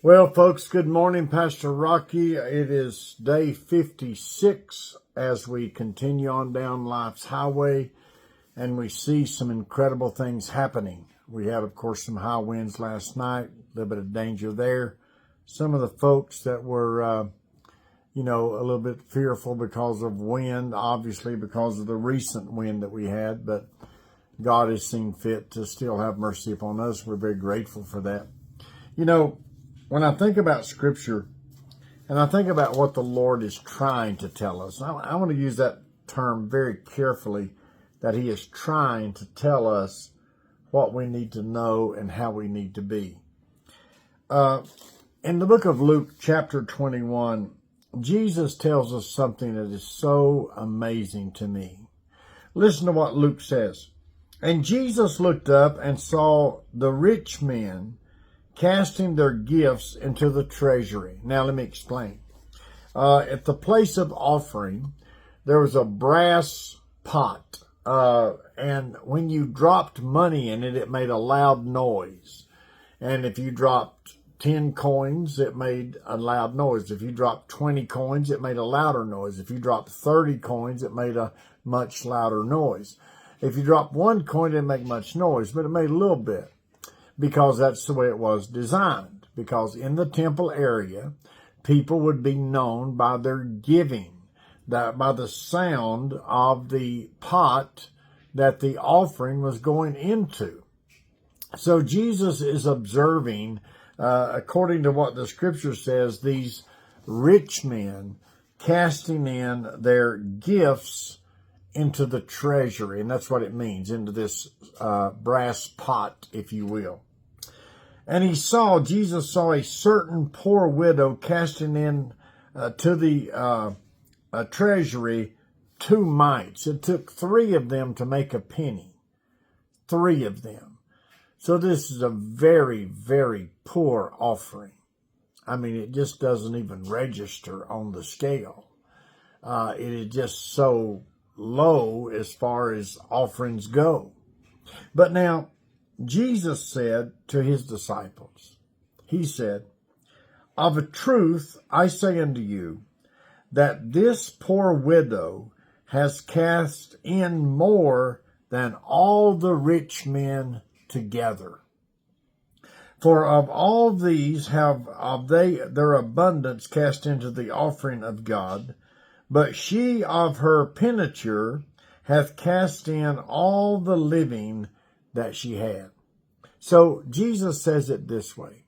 Well, folks, good morning. Pastor Rocky. It is day 56 as we continue on down life's highway, and we see some incredible things happening. We had, of course, some high winds last night, a little bit of danger there. Some of the folks that were, a little bit fearful because of wind, obviously because of the recent wind that we had, but God has seen fit to still have mercy upon us. We're very grateful for that. When I think about Scripture and I think about what the Lord is trying to tell us, I want to use that term very carefully, that He is trying to tell us what we need to know and how we need to be. In the book of Luke, chapter 21, Jesus tells us something that is so amazing to me. Listen to what Luke says. And Jesus looked up and saw the rich men casting their gifts into the treasury. Now, let me explain. At the place of offering, there was a brass pot. And when you dropped money in it, it made a loud noise. And if you dropped 10 coins, it made a loud noise. If you dropped 20 coins, it made a louder noise. If you dropped 30 coins, it made a much louder noise. If you dropped one coin, it didn't make much noise, but it made a little bit, because that's the way it was designed. Because in the temple area, people would be known by their giving, by the sound of the pot that the offering was going into. So Jesus is observing, according to what the Scripture says, these rich men casting in their gifts into the treasury. And that's what it means, into this brass pot, if you will. And Jesus saw a certain poor widow casting in to the treasury 2 mites. It took 3 of them to make a penny. 3 of them. So this is a very, very poor offering. I mean, it just doesn't even register on the scale. It is just so low as far as offerings go. But now, Jesus said to His disciples, He said, "Of a truth I say unto you, that this poor widow has cast in more than all the rich men together. For of all these have their abundance cast into the offering of God, but she of her penury hath cast in all the living that she had." So Jesus says it this way.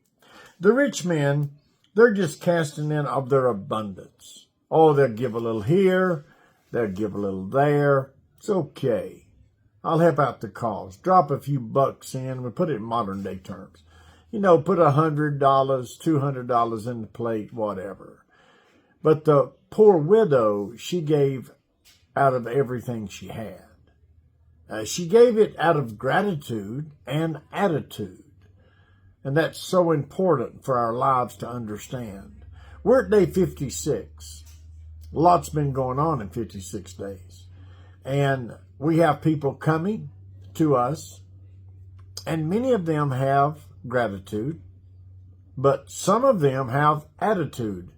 The rich men, they're just casting in of their abundance. Oh, they'll give a little here, they'll give a little there. It's okay. I'll help out the cause. Drop a few bucks in. We put it in modern day terms. Put $100, $200 in the plate, whatever. But the poor widow, she gave out of everything she had. She gave it out of gratitude and attitude. And that's so important for our lives to understand. We're at day 56. A lot's been going on in 56 days. And we have people coming to us, and many of them have gratitude, but some of them have attitude.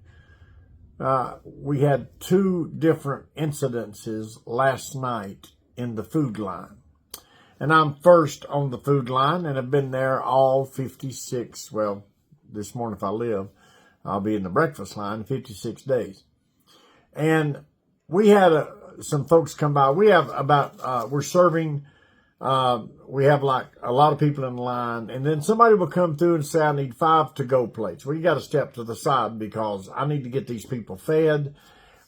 We had 2 different incidences last night in the food line. And I'm first on the food line, and I've been there all 56. Well, this morning if I live, I'll be in the breakfast line 56 days. And we had some folks come by. We have we're serving, we have like a lot of people in line, and then somebody will come through and say, "I need 5 to-go plates." Well, you got to step to the side because I need to get these people fed.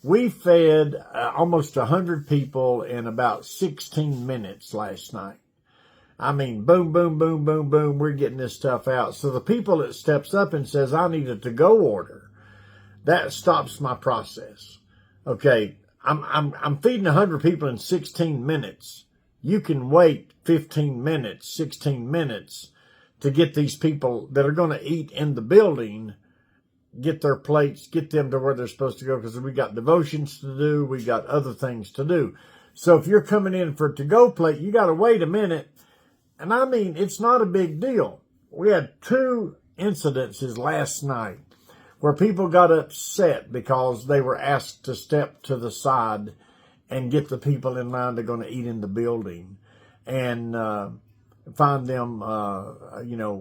We fed almost 100 people in about 16 minutes last night. I mean, boom, boom, boom, boom, boom. We're getting this stuff out. So the people that steps up and says, "I need a to-go order," that stops my process. Okay, I'm feeding 100 people in 16 minutes. You can wait 15 minutes, 16 minutes to get these people that are going to eat in the building, get their plates, get them to where they're supposed to go, because we got devotions to do, we got other things to do. So if you're coming in for a to-go plate, you got to wait a minute. And I mean, it's not a big deal. We had 2 incidences last night where people got upset because they were asked to step to the side and get the people in line that are going to eat in the building, and find them,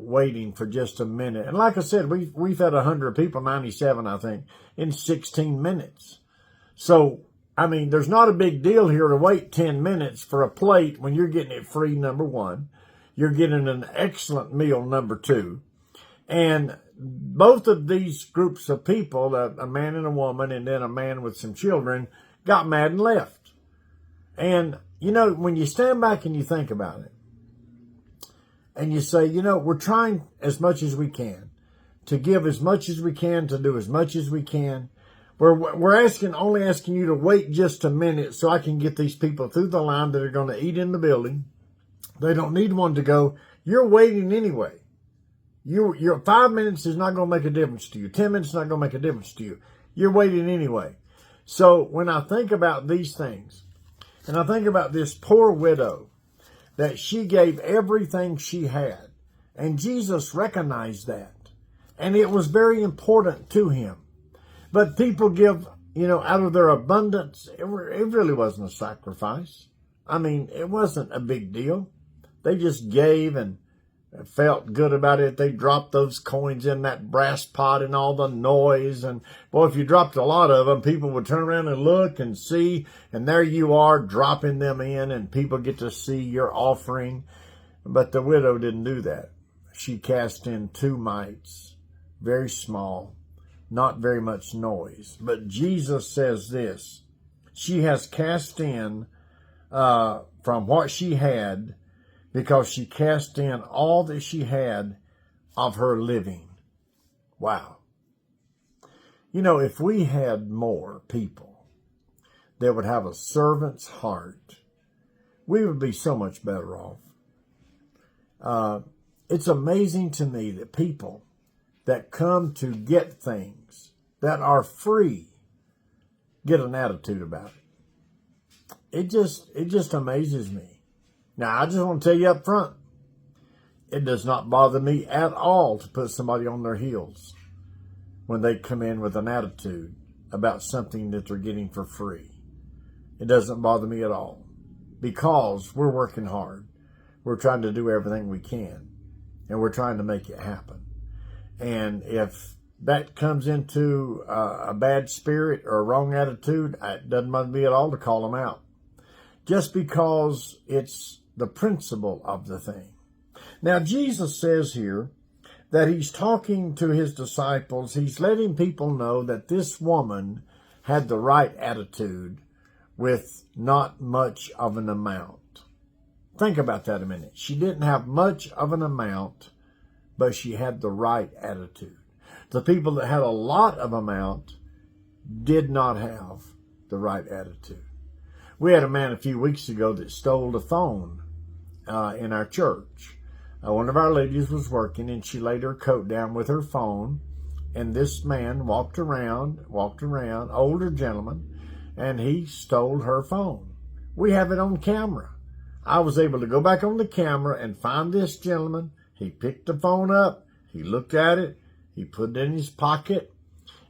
waiting for just a minute. And like I said, we've had 100 people, 97, I think, in 16 minutes. So, I mean, there's not a big deal here to wait 10 minutes for a plate when you're getting it free, number one. You're getting an excellent meal, number two. And both of these groups of people, a man and a woman, and then a man with some children, got mad and left. And, when you stand back and you think about it, and you say, we're trying as much as we can to give as much as we can, to do as much as we can. We're only asking you to wait just a minute so I can get these people through the line that are going to eat in the building. They don't need one to go. You're waiting anyway. Your 5 minutes is not going to make a difference to you. 10 minutes is not going to make a difference to you. You're waiting anyway. So when I think about these things, and I think about this poor widow, that she gave everything she had. And Jesus recognized that. And it was very important to him. But people give, out of their abundance. It really wasn't a sacrifice. I mean, it wasn't a big deal. They just gave and felt good about it. They dropped those coins in that brass pot and all the noise. And boy, if you dropped a lot of them, people would turn around and look and see. And there you are dropping them in, and people get to see your offering. But the widow didn't do that. She cast in 2 mites, very small, not very much noise. But Jesus says this: she has cast in from what she had, because she cast in all that she had of her living. Wow. If we had more people that would have a servant's heart, we would be so much better off. It's amazing to me that people that come to get things that are free get an attitude about it. It just amazes me. Now, I just want to tell you up front, it does not bother me at all to put somebody on their heels when they come in with an attitude about something that they're getting for free. It doesn't bother me at all, because we're working hard. We're trying to do everything we can, and we're trying to make it happen. And if that comes into a bad spirit or a wrong attitude, it doesn't bother me at all to call them out, just because it's the principle of the thing. Now, Jesus says here that he's talking to his disciples. He's letting people know that this woman had the right attitude with not much of an amount. Think about that a minute. She didn't have much of an amount, but she had the right attitude. The people that had a lot of amount did not have the right attitude. We had a man a few weeks ago that stole the phone in our church. One of our ladies was working, and she laid her coat down with her phone, and this man walked around, older gentleman, and he stole her phone. We have it on camera. I was able to go back on the camera and find this gentleman. He picked the phone up, he looked at it, he put it in his pocket,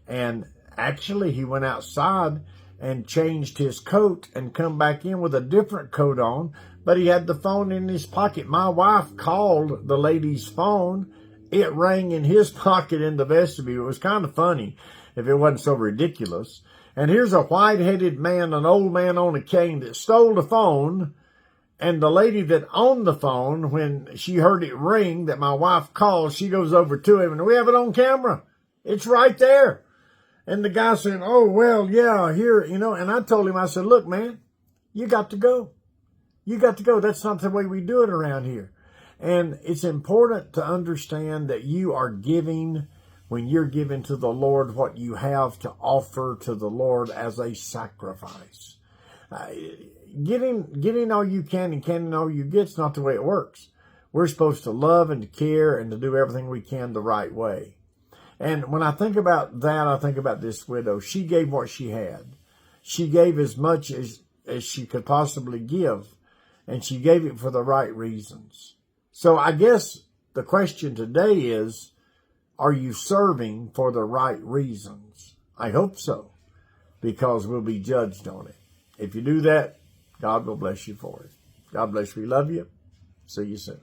and actually he went outside and changed his coat and come back in with a different coat on, but he had the phone in his pocket. My wife called the lady's phone. It rang in his pocket in the vestibule. It was kind of funny if it wasn't so ridiculous. And here's a white-headed man, an old man on a cane, that stole the phone. And the lady that owned the phone, when she heard it ring that my wife called, she goes over to him, and we have it on camera. It's right there. And the guy said, oh, well, yeah, here, and I told him, I said, look, man, you got to go. You got to go. That's not the way we do it around here. And it's important to understand that you are giving, when you're giving to the Lord, what you have to offer to the Lord as a sacrifice. Getting all you can and canning all you get's not the way it works. We're supposed to love and to care and to do everything we can the right way. And when I think about that, I think about this widow. She gave what she had. She gave as much as she could possibly give, and she gave it for the right reasons. So I guess the question today is, Are you serving for the right reasons? I hope so, because we'll be judged on it. If you do that, God will bless you for it. God bless you. We love you. See you soon.